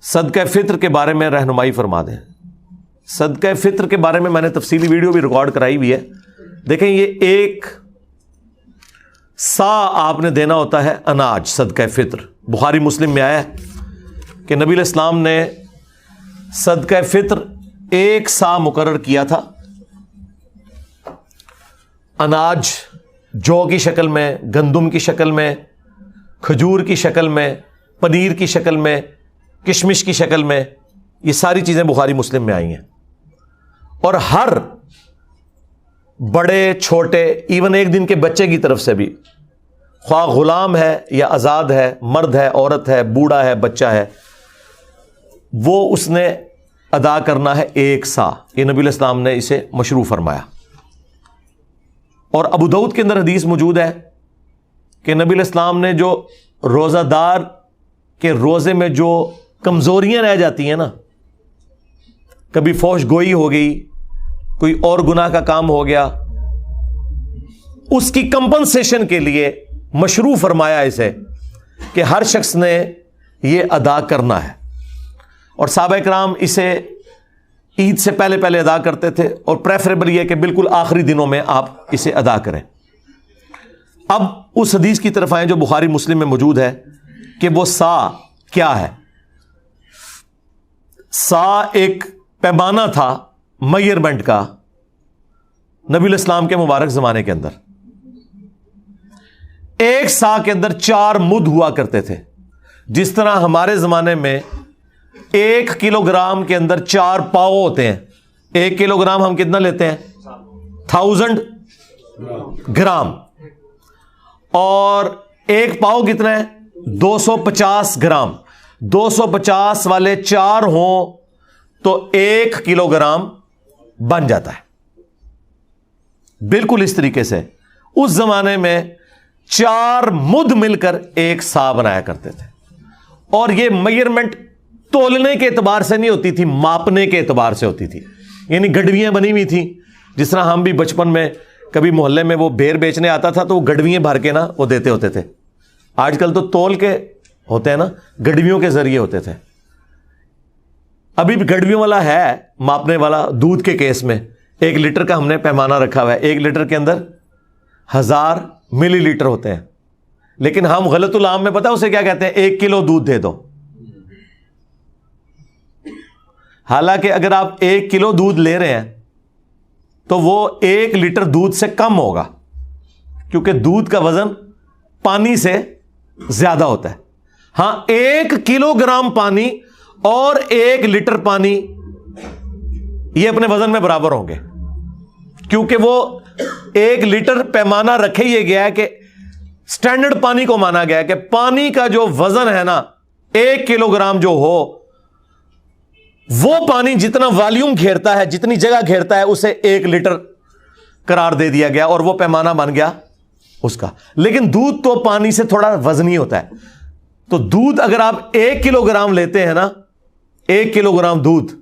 صدقہ فطر کے بارے میں رہنمائی فرما دیں. صدقہ فطر کے بارے میں میں نے تفصیلی ویڈیو بھی ریکارڈ کرائی ہوئی ہے. دیکھیں یہ ایک سا آپ نے دینا ہوتا ہے اناج صدقہ فطر. بخاری مسلم میں آیا ہے کہ نبی علیہ السلام نے صدقہ فطر ایک سا مقرر کیا تھا. اناج جو کی شکل میں، گندم کی شکل میں، کھجور کی شکل میں، پنیر کی شکل میں، کشمش کی شکل میں، یہ ساری چیزیں بخاری مسلم میں آئی ہیں. اور ہر بڑے چھوٹے ایون ایک دن کے بچے کی طرف سے بھی، خواہ غلام ہے یا آزاد ہے، مرد ہے، عورت ہے، بوڑھا ہے، بچہ ہے، وہ اس نے ادا کرنا ہے ایک سا. یہ نبی علیہ السلام نے اسے مشروع فرمایا. اور ابو داؤد کے اندر حدیث موجود ہے کہ نبی علیہ السلام نے جو روزہ دار کے روزے میں جو کمزوریاں رہ جاتی ہیں نا، کبھی فحش گوئی ہو گئی، کوئی اور گناہ کا کام ہو گیا، اس کی کمپنسیشن کے لیے مشروع فرمایا اسے کہ ہر شخص نے یہ ادا کرنا ہے. اور صحابہ کرام اسے عید سے پہلے پہلے ادا کرتے تھے، اور پریفریبل یہ کہ بالکل آخری دنوں میں آپ اسے ادا کریں. اب اس حدیث کی طرف آئیں جو بخاری مسلم میں موجود ہے کہ وہ سا کیا ہے. سا ایک پیمانہ تھا میئرمنٹ کا نبی علیہ السلام کے مبارک زمانے کے اندر. ایک سا کے اندر 4 مد ہوا کرتے تھے. جس طرح ہمارے زمانے میں 1 کلو گرام کے اندر 4 پاؤ ہوتے ہیں. 1 کلو گرام ہم کتنا لیتے ہیں؟ 1000 گرام. اور 1 پاؤ کتنا ہے؟ 250 گرام. 250 والے 4 ہوں تو 1 کلو گرام بن جاتا ہے. بالکل اس طریقے سے اس زمانے میں 4 مد مل کر ایک سا بنایا کرتے تھے. اور یہ میئرمنٹ تولنے کے اعتبار سے نہیں ہوتی تھی، ماپنے کے اعتبار سے ہوتی تھی. یعنی گڈویاں بنی ہوئی تھیں. جس طرح ہم بھی بچپن میں کبھی محلے میں وہ بیر بیچنے آتا تھا تو وہ گڈویاں بھر کے نا وہ دیتے ہوتے تھے. آج کل تو تول کے ہوتے ہیں نا، گڈویوں کے ذریعے ہوتے تھے. ابھی بھی گڈویوں والا ہے ماپنے والا. دودھ کے کیس میں 1 لیٹر کا ہم نے پیمانہ رکھا ہوا ہے. 1 لیٹر کے اندر 1000 ملی لیٹر ہوتے ہیں. لیکن ہم غلط العام میں پتہ اسے کیا کہتے ہیں؟ 1 کلو دودھ دے دو. حالانکہ اگر آپ 1 کلو دودھ لے رہے ہیں تو وہ 1 لیٹر دودھ سے کم ہوگا، کیونکہ دودھ کا وزن پانی سے زیادہ ہوتا ہے. ہاں 1 کلو گرام پانی اور 1 لیٹر پانی یہ اپنے وزن میں برابر ہوں گے، کیونکہ وہ 1 لیٹر پیمانہ رکھے یہ گیا ہے کہ سٹینڈرڈ پانی کو مانا گیا ہے کہ پانی کا جو وزن ہے نا 1 کلو گرام جو ہو، وہ پانی جتنا والیوم گھیرتا ہے، جتنی جگہ گھیرتا ہے، اسے 1 لیٹر قرار دے دیا گیا اور وہ پیمانہ بن گیا اس کا. لیکن دودھ تو پانی سے تھوڑا وزنی ہوتا ہے. تو دودھ اگر آپ 1 کلو گرام لیتے ہیں نا، 1 کلو گرام دودھ،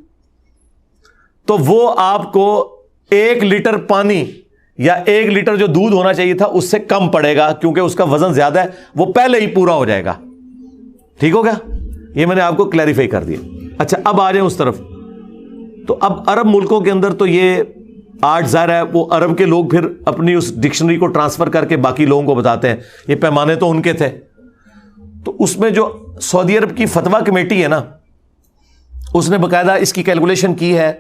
تو وہ آپ کو 1 لیٹر پانی یا 1 لیٹر جو دودھ ہونا چاہیے تھا اس سے کم پڑے گا، کیونکہ اس کا وزن زیادہ ہے. وہ پہلے ہی پورا ہو جائے گا. ٹھیک ہو گیا؟ یہ میں نے آپ کو کلیریفائی کر دیا. اچھا اب آ جائیں اس طرف. تو اب عرب ملکوں کے اندر تو یہ آج ظاہر ہے وہ عرب کے لوگ پھر اپنی اس ڈکشنری کو ٹرانسفر کر کے باقی لوگوں کو بتاتے ہیں. یہ پیمانے تو ان کے تھے. تو اس میں جو سعودی عرب کی فتویٰ کمیٹی ہے نا، اس نے باقاعدہ اس کی کیلکولیشن کی ہے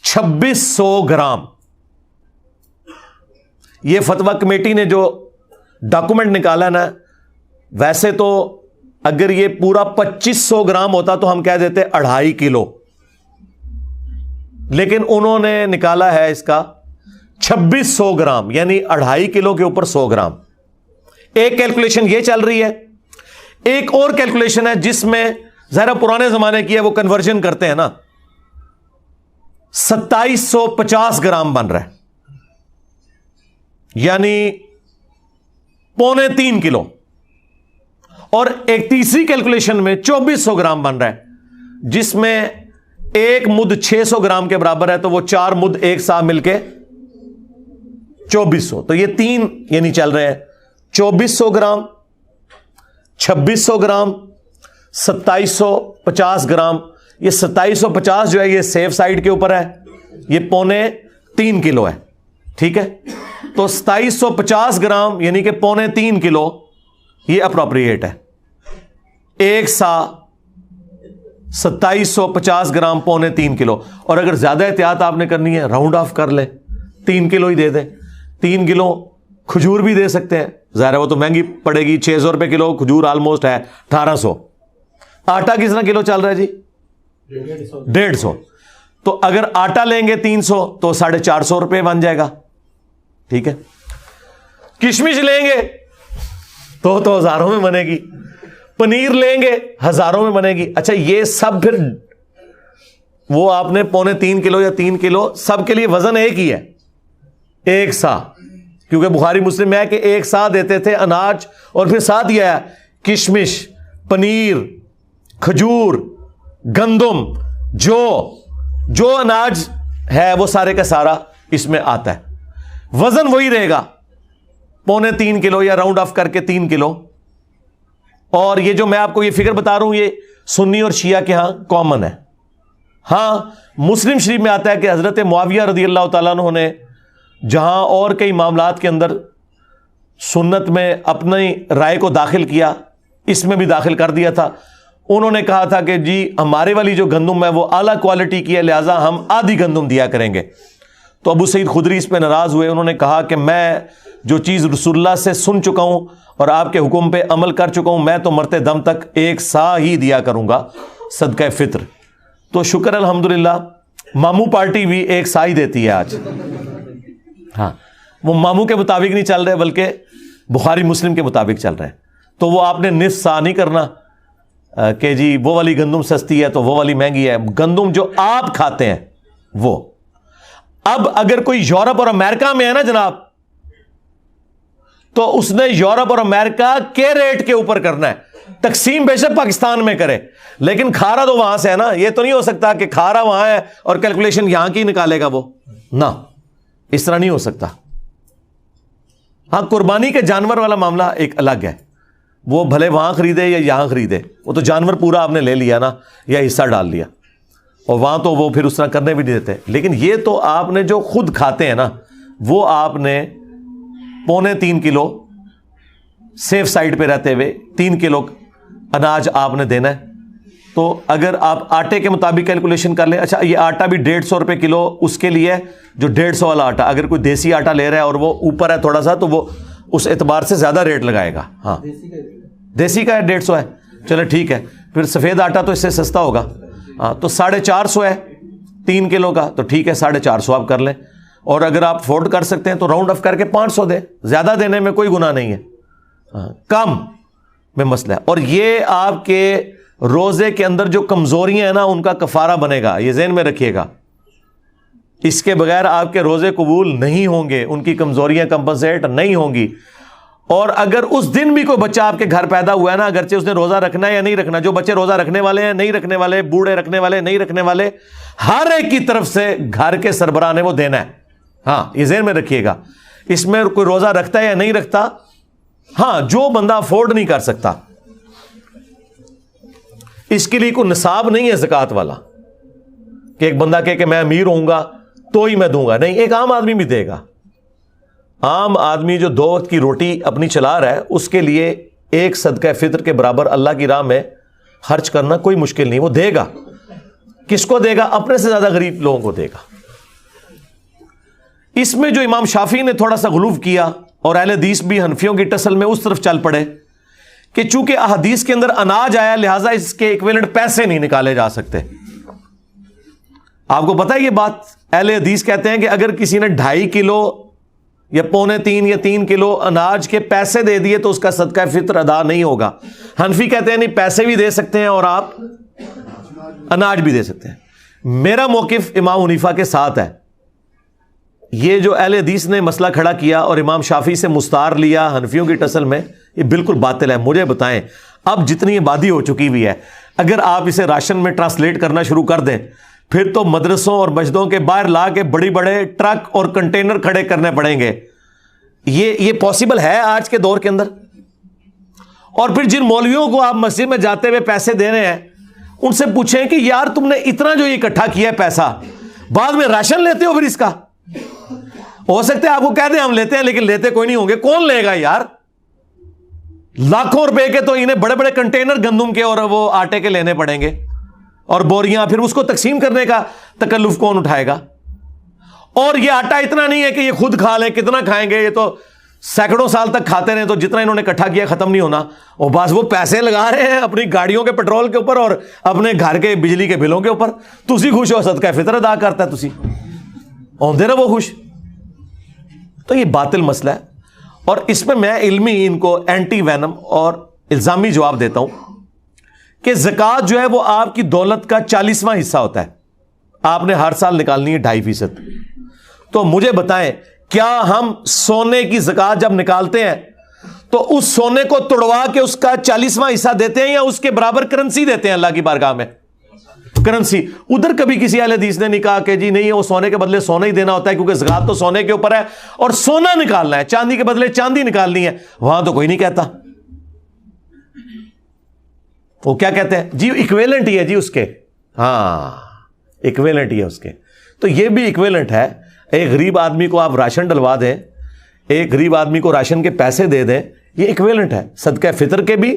2600 گرام. یہ فتویٰ کمیٹی نے جو ڈاکومنٹ نکالا نا، ویسے تو اگر یہ پورا 2500 گرام ہوتا تو ہم کہہ دیتے 2.5 کلو، لیکن انہوں نے نکالا ہے اس کا 2600 گرام، یعنی 2.5 کلو کے اوپر 100 گرام. ایک کیلکولیشن یہ چل رہی ہے. ایک اور کیلکولیشن ہے جس میں ذرا پرانے زمانے کی ہے، وہ کنورژن کرتے ہیں نا، 2750 گرام بن رہا ہے، یعنی 2.25 کلو. اور ایک تیسری کیلکولیشن میں 2400 گرام بن رہا ہے، جس میں 1 مد 600 گرام کے برابر ہے، تو وہ 4 مد ایک ساتھ مل کے 2400. تو یہ 3 یعنی چل رہے ہیں 2400 گرام، 2600 گرام، 2750 گرام. یہ 2750 جو ہے یہ سیف سائڈ کے اوپر ہے, یہ 3.25 کلو ہے. ٹھیک ہے, تو 2750 گرام یعنی کہ 3.25 کلو یہ اپروپریٹ ہے. ایک سا 2750 گرام 3.25 کلو. اور اگر زیادہ احتیاط آپ نے کرنی ہے راؤنڈ آف کر لیں, 3 کلو ہی دے دیں. 3 کلو کھجور بھی دے سکتے ہیں, ظاہر ہے وہ تو مہنگی پڑے گی, 600 روپے کلو کھجور آلموسٹ ہے 1800. آٹا کتنا کلو چل رہا ہے جی؟ 150. تو اگر آٹا لیں گے 300 تو 450 روپے بن جائے گا. ٹھیک ہے, کشمش لیں گے تو ہزاروں میں بنے گی, پنیر لیں گے ہزاروں میں بنے گی. اچھا یہ سب پھر وہ آپ نے 3.25 کلو یا 3 کلو سب کے لیے وزن ایک ہی ہے, ایک سا, کیونکہ بخاری مسلم میں ہے کہ ایک سا دیتے تھے اناج, اور پھر ساتھ یہ ہے کشمش, پنیر, کھجور, گندم, جو اناج ہے وہ سارے کا سارا اس میں آتا ہے. وزن وہی رہے گا 3.25 کلو یا راؤنڈ آف کر کے 3 کلو. اور یہ جو میں آپ کو یہ فگر بتا رہا ہوں یہ سنی اور شیعہ کے ہاں کامن ہے. ہاں مسلم شریف میں آتا ہے کہ حضرت معاویہ رضی اللہ تعالیٰ عنہ نے جہاں اور کئی معاملات کے اندر سنت میں اپنی رائے کو داخل کیا, اس میں بھی داخل کر دیا تھا. انہوں نے کہا تھا کہ جی ہمارے والی جو گندم ہے وہ اعلیٰ کوالٹی کی ہے, لہٰذا ہم آدھی گندم دیا کریں گے. تو ابو سعید خدری اس پہ ناراض ہوئے. انہوں نے کہا کہ میں جو چیز رسول اللہ سے سن چکا ہوں اور آپ کے حکم پہ عمل کر چکا ہوں, میں تو مرتے دم تک ایک سا ہی دیا کروں گا صدقہ فطر. تو شکر الحمدللہ ماموں پارٹی بھی ایک سا ہی دیتی ہے آج. ہاں وہ ماموں کے مطابق نہیں چل رہے بلکہ بخاری مسلم کے مطابق چل رہے ہیں. تو وہ آپ نے نصف سا نہیں کرنا کہ جی وہ والی گندم سستی ہے تو وہ والی مہنگی ہے. گندم جو آپ کھاتے ہیں وہ. اب اگر کوئی یورپ اور امریکہ میں ہے نا جناب, تو اس نے یورپ اور امریکہ کے ریٹ کے اوپر کرنا ہے. تقسیم بے شک پاکستان میں کرے لیکن کھارا تو وہاں سے ہے نا. یہ تو نہیں ہو سکتا کہ کھارا وہاں ہے اور کیلکولیشن یہاں کی نکالے گا وہ, نہ اس طرح نہیں ہو سکتا. ہاں قربانی کے جانور والا معاملہ ایک الگ ہے, وہ بھلے وہاں خریدے یا یہاں خریدے, وہ تو جانور پورا آپ نے لے لیا نا یا حصہ ڈال لیا, اور وہاں تو وہ پھر اس طرح کرنے بھی نہیں دیتے. لیکن یہ تو آپ نے جو خود کھاتے ہیں نا وہ آپ نے 3.25 کلو سیف سائڈ پہ رہتے ہوئے 3 کلو اناج آپ نے دینا ہے. تو اگر آپ آٹے کے مطابق کیلکولیشن کر لیں, اچھا یہ آٹا بھی 150 روپے کلو اس کے لیے جو 150 والا آٹا, اگر کوئی دیسی آٹا لے رہا ہے اور وہ اوپر ہے تھوڑا سا تو وہ اس اعتبار سے زیادہ ریٹ لگائے گا. ہاں دیسی کا ہے 150 ہے, چلو ٹھیک ہے. پھر سفید آٹا تو اس سے سستا ہوگا, ہاں تو 450 ہے 3 کلو کا, تو ٹھیک ہے 450 آپ کر لیں. اور اگر آپ افورڈ کر سکتے ہیں تو راؤنڈ آف کر کے 500 دیں, زیادہ دینے میں کوئی گناہ نہیں ہے, کم میں مسئلہ ہے. اور یہ آپ کے روزے کے اندر جو کمزوریاں ہیں نا ان کا کفارہ بنے گا, یہ ذہن میں رکھیے گا. اس کے بغیر آپ کے روزے قبول نہیں ہوں گے, ان کی کمزوریاں کمپنسیٹ نہیں ہوں گی. اور اگر اس دن بھی کوئی بچہ آپ کے گھر پیدا ہوا ہے نا, اگرچہ اس نے روزہ رکھنا ہے یا نہیں رکھنا, جو بچے روزہ رکھنے والے ہیں نہیں رکھنے والے, بوڑھے رکھنے والے نہیں رکھنے والے, ہر ایک کی طرف سے گھر کے سربراہ نے وہ دینا ہے. ہاں یہ ذہن میں رکھیے گا. اس میں کوئی روزہ رکھتا ہے یا نہیں رکھتا, ہاں جو بندہ افورڈ نہیں کر سکتا اس کے لیے کوئی نصاب نہیں ہے زکوٰۃ والا کہ ایک بندہ کہے کہ میں امیر ہوں گا تو ہی میں دوں گا. نہیں, ایک عام آدمی بھی دے گا. عام آدمی جو 2 وقت کی روٹی اپنی چلا رہا ہے اس کے لیے ایک صدقہ فطر کے برابر اللہ کی راہ میں خرچ کرنا کوئی مشکل نہیں, وہ دے گا. کس کو دے گا؟ اپنے سے زیادہ غریب لوگوں کو دے گا. اس میں جو امام شافعی نے تھوڑا سا غلو کیا اور اہل حدیث بھی حنفیوں کی ٹسل میں اس طرف چل پڑے کہ چونکہ احادیث کے اندر اناج آیا لہٰذا اس کے ایکویلنٹ پیسے نہیں نکالے جا سکتے. آپ کو پتہ ہے یہ بات, اہل حدیث کہتے ہیں کہ اگر کسی نے 2.5 کلو یا 3.25 یا 3 کلو اناج کے پیسے دے دیے تو اس کا صدقہ فطر ادا نہیں ہوگا. حنفی کہتے ہیں نہیں, پیسے بھی دے سکتے ہیں اور آپ اناج بھی دے سکتے ہیں. میرا موقف امام حنیفہ کے ساتھ ہے. یہ جو اہل حدیث نے مسئلہ کھڑا کیا اور امام شافعی سے مستعار لیا حنفیوں کی ٹسل میں, یہ بالکل باطل ہے. مجھے بتائیں اب جتنی آبادی ہو چکی ہوئی ہے, اگر آپ اسے راشن میں ٹرانسلیٹ کرنا شروع کر دیں پھر تو مدرسوں اور مسجدوں کے باہر لا کے بڑی بڑے ٹرک اور کنٹینر کھڑے کرنے پڑیں گے. یہ پاسبل ہے آج کے دور کے اندر. اور پھر جن مولویوں کو آپ مسجد میں جاتے ہوئے پیسے دے رہے ہیں ان سے پوچھیں کہ یار تم نے اتنا جو اکٹھا کیا ہے پیسہ, بعد میں راشن لیتے ہو پھر اس کا؟ ہو سکتا ہے آپ کو کہہ دیں ہم لیتے ہیں, لیکن لیتے کوئی نہیں ہوں گے. کون لے گا یار؟ لاکھوں روپے کے تو انہیں بڑے بڑے کنٹینر گندم کے اور وہ آٹے کے لینے پڑیں گے, اور بوریاں, پھر اس کو تقسیم کرنے کا تکلف کون اٹھائے گا؟ اور یہ آٹا اتنا نہیں ہے کہ یہ خود کھا لیں, کتنا کھائیں گے؟ یہ تو سینکڑوں سال تک کھاتے رہے تو جتنا انہوں نے اکٹھا کیا ختم نہیں ہونا. اور بس وہ پیسے لگا رہے ہیں اپنی گاڑیوں کے پیٹرول کے اوپر اور اپنے گھر کے بجلی کے بلوں کے اوپر. تسی خوش ہو, صدقہ فطر ادا کرتا ہے, تسی ہوندے رہو خوش. تو یہ باطل مسئلہ ہے, اور اس میں میں علمی ان کو اینٹی وینم اور الزامی جواب دیتا ہوں کہ زکوٰۃ جو ہے وہ آپ کی دولت کا 40واں حصہ ہوتا ہے, آپ نے ہر سال نکالنی ہے 2.5%. تو مجھے بتائیں, کیا ہم سونے کی زکوٰۃ جب نکالتے ہیں تو اس سونے کو توڑوا کے اس کا 40واں حصہ دیتے ہیں یا اس کے برابر کرنسی دیتے ہیں اللہ کی بارگاہ میں؟ کرنسی. ادھر کبھی کسی اہل حدیث نے نہیں کہا کہ جی نہیں وہ سونے کے بدلے سونا ہی دینا ہوتا ہے کیونکہ زکوٰۃ تو سونے کے اوپر ہے اور سونا نکالنا ہے, چاندی کے بدلے چاندی نکالنی ہے. وہاں تو کوئی نہیں کہتا. وہ کیا کہتے ہیں جی ایکویلنٹ ہی ہے جی اس کے, ہاں ایکویلنٹ ہی ہے اس کے. تو یہ بھی ایکویلنٹ ہے. ایک غریب آدمی کو آپ راشن ڈلوا دیں, ایک غریب آدمی کو راشن کے پیسے دے دیں, یہ ایکویلنٹ ہے صدقہ فطر کے بھی.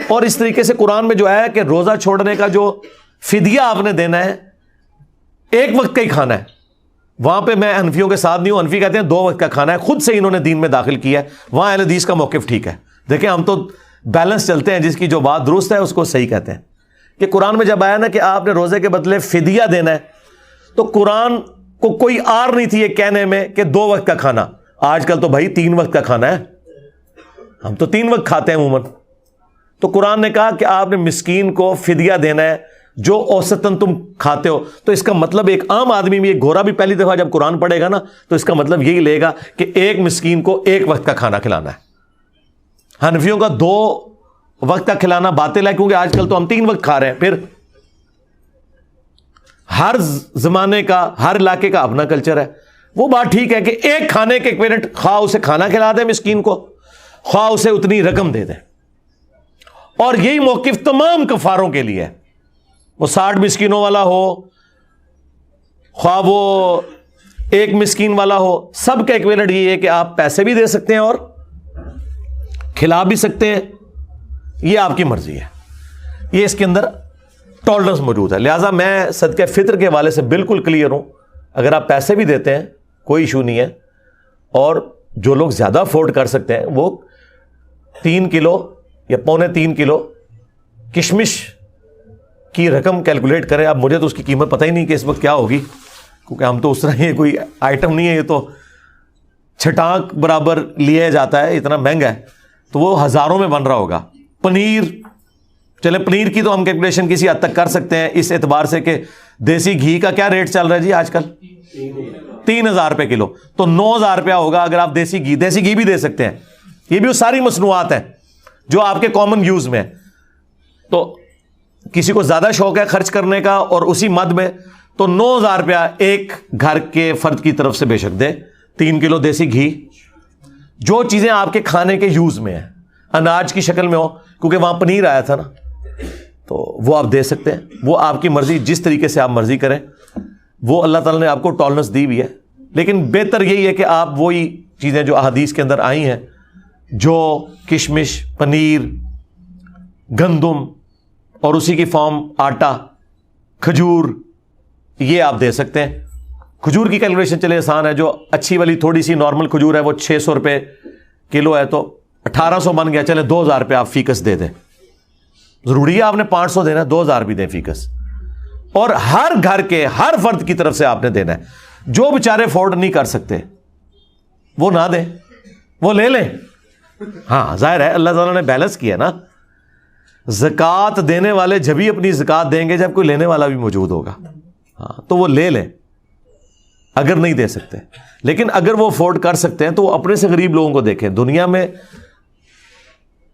اور اس طریقے سے قرآن میں جو ہے کہ روزہ چھوڑنے کا جو فدیہ آپ نے دینا ہے ایک وقت کا ہی کھانا ہے. وہاں پہ میں حنفیوں کے ساتھ نہیں ہوں, حنفی کہتے ہیں 2 وقت کا کھانا ہے, خود سے انہوں نے دین میں داخل کیا ہے. وہاں اہل حدیث کا موقف ٹھیک ہے. دیکھیں ہم تو بیلنس چلتے ہیں, جس کی جو بات درست ہے اس کو صحیح کہتے ہیں. کہ قرآن میں جب آیا نا کہ آپ نے روزے کے بدلے فدیہ دینا ہے, تو قرآن کو کوئی آر نہیں تھی یہ کہنے میں کہ 2 وقت کا کھانا. آج کل تو بھائی 3 وقت کا کھانا ہے, ہم تو 3 وقت کھاتے ہیں عموماً. تو قرآن نے کہا کہ آپ نے مسکین کو فدیہ دینا ہے جو اوسطاً تم کھاتے ہو. تو اس کا مطلب ایک عام آدمی بھی, ایک گورا بھی پہلی دفعہ جب قرآن پڑھے گا نا تو اس کا مطلب یہی لے گا کہ ایک مسکین کو 1 وقت کا کھانا کھلانا ہے. حنفیوں کا 2 وقت کا کھلانا باطل ہے کیونکہ آج کل تو ہم 3 وقت کھا رہے ہیں. پھر ہر زمانے کا, ہر علاقے کا اپنا کلچر ہے. وہ بات ٹھیک ہے کہ ایک کھانے کے ایکویلنٹ, خواہ اسے کھانا کھلا دیں مسکین کو, خواہ اسے اتنی رقم دے دیں. اور یہی موقف تمام کفاروں کے لیے ہے, وہ 60 مسکینوں والا ہو, خواہ وہ 1 مسکین والا ہو, سب کا ایکویلنٹ یہ ہے کہ آپ پیسے بھی دے سکتے ہیں اور کھلا بھی سکتے ہیں. یہ آپ کی مرضی ہے, یہ اس کے اندر ٹالرنس موجود ہے. لہٰذا میں صدقہ فطر کے حوالے سے بالکل کلیئر ہوں. اگر آپ پیسے بھی دیتے ہیں کوئی ایشو نہیں ہے, اور جو لوگ زیادہ افورڈ کر سکتے ہیں وہ 3 کلو یا 3.25 کلو کشمش کی رقم کیلکولیٹ کریں. اب مجھے تو اس کی قیمت پتہ ہی نہیں کہ اس وقت کیا ہوگی, کیونکہ ہم تو اس طرح یہ کوئی آئٹم نہیں ہے, یہ تو چھٹانک برابر لیا جاتا ہے, اتنا مہنگا ہے. تو وہ ہزاروں میں بن رہا ہوگا. پنیر, چلے پنیر کی تو ہم کیلکولیشن کسی حد تک کر سکتے ہیں اس اعتبار سے کہ دیسی گھی کا کیا ریٹ چل رہا ہے جی آج کل, 3000 روپے کلو, تو 9000 روپیہ ہوگا اگر آپ دیسی گھی بھی دے سکتے ہیں. یہ بھی وہ ساری مصنوعات ہیں جو آپ کے کامن یوز میں. تو کسی کو زیادہ شوق ہے خرچ کرنے کا اور اسی مد میں, تو 9000 روپیہ ایک گھر کے فرد کی طرف سے بے شک دے. 3 کلو دیسی گھی, جو چیزیں آپ کے کھانے کے یوز میں ہیں, اناج کی شکل میں ہو, کیونکہ وہاں پنیر آیا تھا نا, تو وہ آپ دے سکتے ہیں. وہ آپ کی مرضی, جس طریقے سے آپ مرضی کریں. وہ اللہ تعالیٰ نے آپ کو ٹالرنس دی ہوئی ہے, لیکن بہتر یہی ہے کہ آپ وہی چیزیں جو احادیث کے اندر آئی ہیں, جو کشمش, پنیر, گندم اور اسی کی فارم آٹا, کھجور, یہ آپ دے سکتے ہیں. کھجور کی کیلکولیشن چلے آسان ہے, جو اچھی والی تھوڑی سی نارمل کھجور ہے وہ 600 روپے کلو ہے, تو 1800 بن گیا. چلے 2000 روپے آپ فیکس دے دیں. ضروری ہے آپ نے 500 دینا, 2000 بھی دیں فیکس. اور ہر گھر کے ہر فرد کی طرف سے آپ نے دینا ہے. جو بیچارے افورڈ نہیں کر سکتے وہ نہ دیں, وہ لے لیں. ہاں ظاہر ہے اللہ تعالیٰ نے بیلنس کیا نا, زکوٰۃ دینے والے جبھی اپنی زکوٰۃ دیں گے جب کوئی لینے والا بھی موجود ہوگا. ہاں تو وہ لے لیں اگر نہیں دے سکتے. لیکن اگر وہ افورڈ کر سکتے ہیں تو وہ اپنے سے غریب لوگوں کو دیکھیں. دنیا میں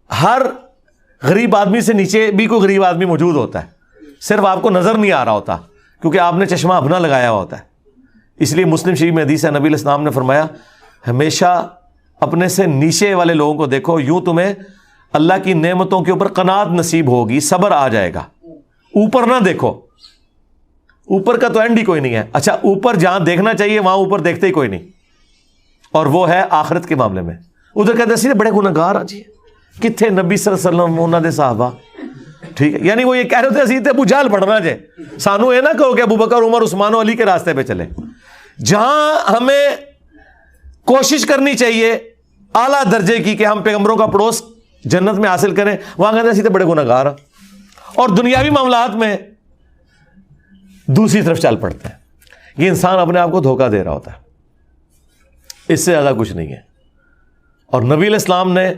ہر غریب آدمی سے نیچے بھی کوئی غریب آدمی موجود ہوتا ہے, صرف آپ کو نظر نہیں آ رہا ہوتا کیونکہ آپ نے چشمہ اپنا لگایا ہوا ہوتا ہے. اس لیے مسلم شریف میں حدیث ہے, نبی علیہ السلام نے فرمایا ہمیشہ اپنے سے نیچے والے لوگوں کو دیکھو, یوں تمہیں اللہ کی نعمتوں کے اوپر قناعت نصیب ہوگی, صبر آ جائے گا. اوپر نہ دیکھو, اوپر کا تو اینڈ ہی کوئی نہیں ہے. اچھا اوپر جہاں دیکھنا چاہیے وہاں اوپر دیکھتے ہی کوئی نہیں, اور وہ ہے آخرت کے معاملے میں. ادھر کہتے ہیں بڑے گناہگار ہیں جی, کتنے نبی صلی اللہ علیہ وسلم انہوں نے صحابہ, ٹھیک ہے, یعنی وہ یہ کہہ رہے تھے ابو جہل پڑھنا جائے, سانو یہ نہ کہو کہ ابو بکر عمر عثمان و علی کے راستے پہ چلے. جہاں ہمیں کوشش کرنی چاہیے اعلیٰ درجے کی کہ ہم پیغمبروں کا پڑوس جنت میں حاصل کریں, وہاں کہتے ہیں اسی بڑے گناہگار ہیں, اور دنیاوی معاملات میں دوسری طرف چل پڑتے ہیں. یہ انسان اپنے آپ کو دھوکہ دے رہا ہوتا ہے, اس سے زیادہ کچھ نہیں ہے. اور نبی علیہ السلام نے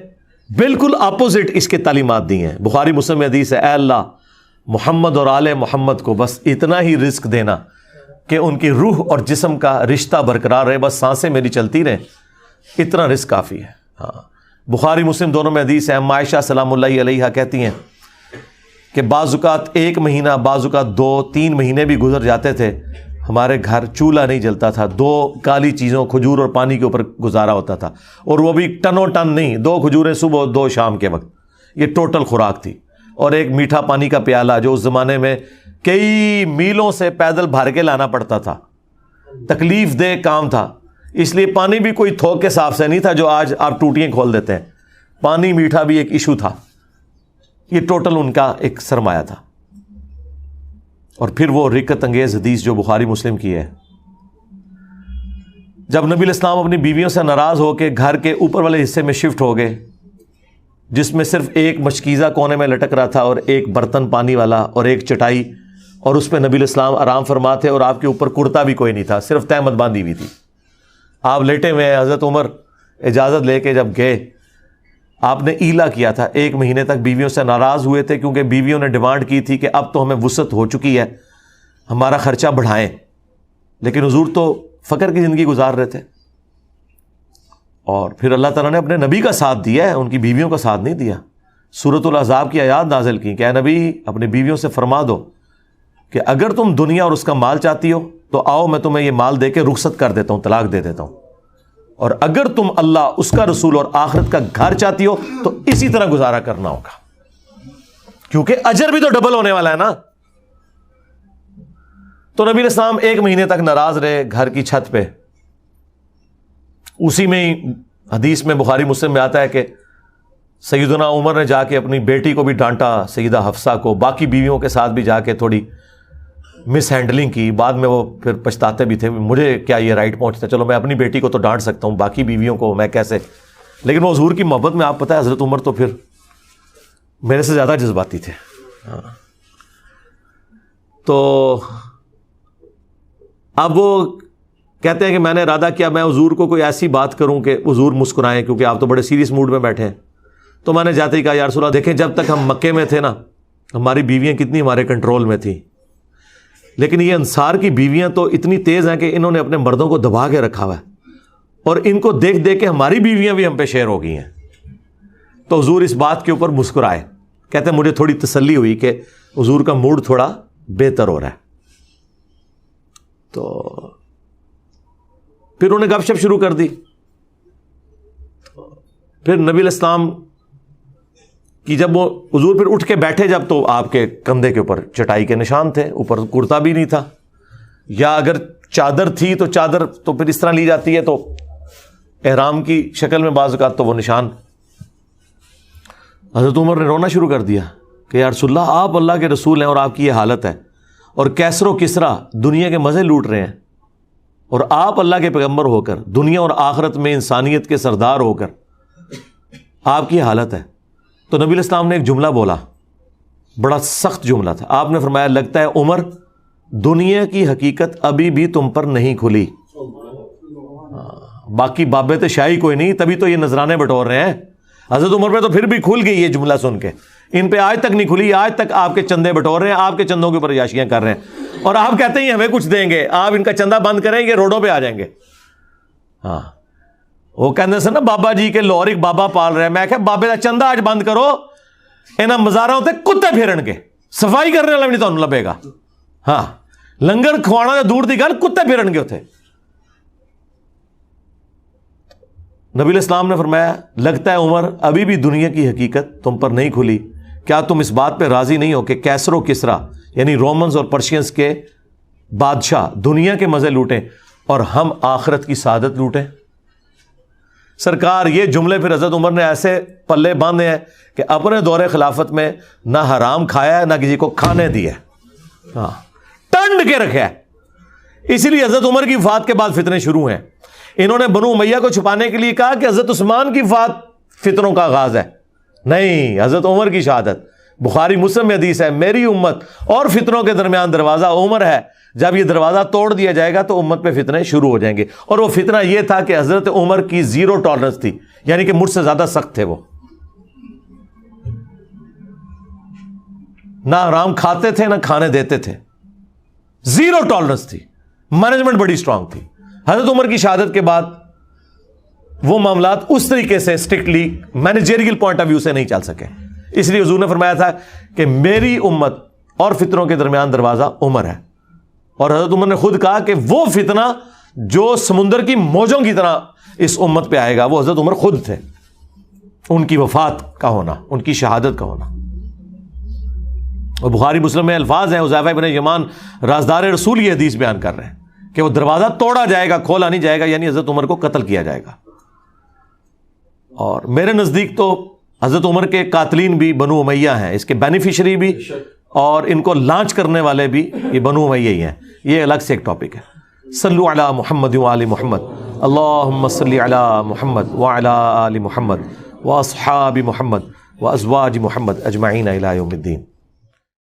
بالکل اپوزٹ اس کے تعلیمات دی ہیں. بخاری مسلم میں حدیث ہے, اے اللہ محمد اور آل محمد کو بس اتنا ہی رزق دینا کہ ان کی روح اور جسم کا رشتہ برقرار رہے, بس سانسیں میری چلتی رہیں, اتنا رزق کافی ہے. ہاں, بخاری مسلم دونوں میں حدیث ہے. عائشہ سلام اللہ علیہا کہتی ہیں کہ بعض اوقات 1 مہینہ, بعض اوقات 2-3 مہینے بھی گزر جاتے تھے, ہمارے گھر چولہا نہیں جلتا تھا. 2 کالی چیزوں, کھجور اور پانی کے اوپر گزارا ہوتا تھا, اور وہ بھی ٹنوں ٹن نہیں, 2 کھجوریں صبح اور 2 شام کے وقت, یہ ٹوٹل خوراک تھی. اور ایک میٹھا پانی کا پیالہ جو اس زمانے میں کئی میلوں سے پیدل بھر کے لانا پڑتا تھا, تکلیف دہ کام تھا. اس لیے پانی بھی کوئی تھوک کے صاف سے نہیں تھا جو آج آپ ٹوٹیاں کھول دیتے ہیں. پانی میٹھا بھی ایک ایشو تھا. یہ ٹوٹل ان کا ایک سرمایہ تھا. اور پھر وہ رکت انگیز حدیث جو بخاری مسلم کی ہے, جب نبی علیہ السلام اپنی بیویوں سے ناراض ہو کے گھر کے اوپر والے حصے میں شفٹ ہو گئے, جس میں صرف ایک مشکیزہ کونے میں لٹک رہا تھا, اور ایک برتن پانی والا, اور ایک چٹائی, اور اس پہ نبی علیہ السلام آرام فرما تھے, اور آپ کے اوپر کرتا بھی کوئی نہیں تھا, صرف تہمت باندھی ہوئی تھی, آپ لیٹے ہوئے ہیں. حضرت عمر اجازت لے کے جب گئے, آپ نے ایلا کیا تھا, 1 مہینے تک بیویوں سے ناراض ہوئے تھے, کیونکہ بیویوں نے ڈیمانڈ کی تھی کہ اب تو ہمیں وسعت ہو چکی ہے, ہمارا خرچہ بڑھائیں. لیکن حضور تو فقر کی زندگی گزار رہے تھے. اور پھر اللہ تعالیٰ نے اپنے نبی کا ساتھ دیا ہے, ان کی بیویوں کا ساتھ نہیں دیا. سورۃ الاحزاب کی آیات نازل کی کہ اے نبی اپنی بیویوں سے فرما دو کہ اگر تم دنیا اور اس کا مال چاہتی ہو تو آؤ, میں تمہیں یہ مال دے کے رخصت کر دیتا ہوں, طلاق دے دیتا ہوں. اور اگر تم اللہ, اس کا رسول اور آخرت کا گھر چاہتی ہو تو اسی طرح گزارا کرنا ہوگا, کیونکہ اجر بھی تو ڈبل ہونے والا ہے نا. تو نبی علیہ السلام 1 مہینے تک ناراض رہے گھر کی چھت پہ. اسی میں ہی حدیث میں بخاری مسلم میں آتا ہے کہ سیدنا عمر نے جا کے اپنی بیٹی کو بھی ڈانٹا, سیدہ حفصہ کو, باقی بیویوں کے ساتھ بھی جا کے تھوڑی مس ہینڈلنگ کی. بعد میں وہ پھر پچھتاتے بھی تھے, مجھے کیا یہ رائٹ پہنچتا, چلو میں اپنی بیٹی کو تو ڈانٹ سکتا ہوں, باقی بیویوں کو میں کیسے. لیکن وہ حضور کی محبت میں, آپ پتہ ہے حضرت عمر تو پھر میرے سے زیادہ جذباتی تھے. تو اب وہ کہتے ہیں کہ میں نے ارادہ کیا میں حضور کو کوئی ایسی بات کروں کہ حضور مسکرائیں, کیونکہ آپ تو بڑے سیریس موڈ میں بیٹھے ہیں. تو میں نے جاتے ہی کہا یا رسول اللہ دیکھیں, جب تک ہم مکے میں تھے نا, ہماری بیویاں کتنی ہمارے کنٹرول میں تھیں, لیکن یہ انصار کی بیویاں تو اتنی تیز ہیں کہ انہوں نے اپنے مردوں کو دبا کے رکھا ہوا ہے, اور ان کو دیکھ دیکھ کے ہماری بیویاں بھی ہم پہ شیر ہو گئی ہیں. تو حضور اس بات کے اوپر مسکرائے, کہتے ہیں مجھے تھوڑی تسلی ہوئی کہ حضور کا موڈ تھوڑا بہتر ہو رہا ہے. تو پھر انہوں نے گپ شپ شروع کر دی. پھر نبی علیہ السلام کی جب وہ حضور پھر اٹھ کے بیٹھے, جب تو آپ کے کندھے کے اوپر چٹائی کے نشان تھے, اوپر کرتا بھی نہیں تھا, یا اگر چادر تھی تو چادر تو پھر اس طرح لی جاتی ہے تو احرام کی شکل میں بعض اوقات تو وہ نشان. حضرت عمر نے رونا شروع کر دیا کہ یا رسول اللہ آپ اللہ کے رسول ہیں اور آپ کی یہ حالت ہے, اور کیسر و کسرا دنیا کے مزے لوٹ رہے ہیں, اور آپ اللہ کے پیغمبر ہو کر دنیا اور آخرت میں انسانیت کے سردار ہو کر آپ کی حالت ہے. تو نبی علیہ السلام نے ایک جملہ بولا, بڑا سخت جملہ تھا. آپ نے فرمایا لگتا ہے عمر دنیا کی حقیقت ابھی بھی تم پر نہیں کھلی. باقی بابے تو شاہی کوئی نہیں, تبھی تو یہ نذرانے بٹور رہے ہیں. حضرت عمر پہ تو پھر بھی کھل گئی یہ جملہ سن کے, ان پہ آج تک نہیں کھلی. آج تک آپ کے چندے بٹور رہے ہیں, آپ کے چندوں کے اوپر عیاشیاں کر رہے ہیں, اور آپ کہتے ہیں ہمیں کچھ دیں گے, آپ ان کا چندہ بند کریں گے, روڈوں پہ آ جائیں گے. ہاں وہ کہنے سے نا بابا جی کے لوہر ایک بابا پال رہے ہیں, میں کہ بابے کا چندہ آج بند کرو, انہاں مزاراں ہوتے کتے پھیرن کے, صفائی کرنے والا بھی نہیں تمہیں لبے گا. ہاں لنگر کھوانا دور دی گل, کتے پھیرن گے اتنے. نبی الاسلام نے فرمایا لگتا ہے عمر ابھی بھی دنیا کی حقیقت تم پر نہیں کھلی، کیا تم اس بات پہ راضی نہیں ہو کہ کیسر و کسرا یعنی رومنز اور پرشینز کے بادشاہ دنیا کے مزے لوٹیں اور ہم آخرت کی سعادت لوٹیں؟ سرکار یہ جملے پھر حضرت عمر نے ایسے پلے باندھے ہیں کہ اپنے دور خلافت میں نہ حرام کھایا ہے نہ کسی کو کھانے دیا ہے، ہاں ٹنڈ کے رکھا ہے۔ اسی لیے حضرت عمر کی وفات کے بعد فتنے شروع ہیں۔ انہوں نے بنو امیہ کو چھپانے کے لیے کہا کہ حضرت عثمان کی وفات فتنوں کا آغاز ہے، نہیں، حضرت عمر کی شہادت۔ بخاری مسلم میں حدیث ہے میری امت اور فتنوں کے درمیان دروازہ عمر ہے، جب یہ دروازہ توڑ دیا جائے گا تو امت پہ فتنے شروع ہو جائیں گے۔ اور وہ فتنہ یہ تھا کہ حضرت عمر کی زیرو ٹالرنس تھی، یعنی کہ مجھ سے زیادہ سخت تھے، وہ نہ حرام کھاتے تھے نہ کھانے دیتے تھے، زیرو ٹالرنس تھی، مینجمنٹ بڑی اسٹرانگ تھی۔ حضرت عمر کی شہادت کے بعد وہ معاملات اس طریقے سے strictly managerial point of view سے نہیں چل سکے، اس لیے حضور نے فرمایا تھا کہ میری امت اور فتنوں کے درمیان دروازہ عمر ہے۔ اور حضرت عمر نے خود کہا کہ وہ فتنہ جو سمندر کی موجوں کی طرح اس امت پہ آئے گا وہ حضرت عمر خود تھے، ان کی وفات کا ہونا، ان کی شہادت کا ہونا۔ اور بخاری مسلم میں الفاظ ہیں، حذیفہ بن یمان رازدار رسول یہ حدیث بیان کر رہے ہیں کہ وہ دروازہ توڑا جائے گا، کھولا نہیں جائے گا، یعنی حضرت عمر کو قتل کیا جائے گا۔ اور میرے نزدیک تو حضرت عمر کے قاتلین بھی بنو امیہ ہیں، اس کے بینیفیشری بھی، اور ان کو لانچ کرنے والے بھی یہ بنو امیہ ہی ہیں، یہ الگ سے ایک ٹاپک ہے۔ صلو علی محمد وآل محمد، اللہم صلی علی محمد وعلی آل محمد واصحاب محمد وازواج محمد اجمعین الی یوم الدین۔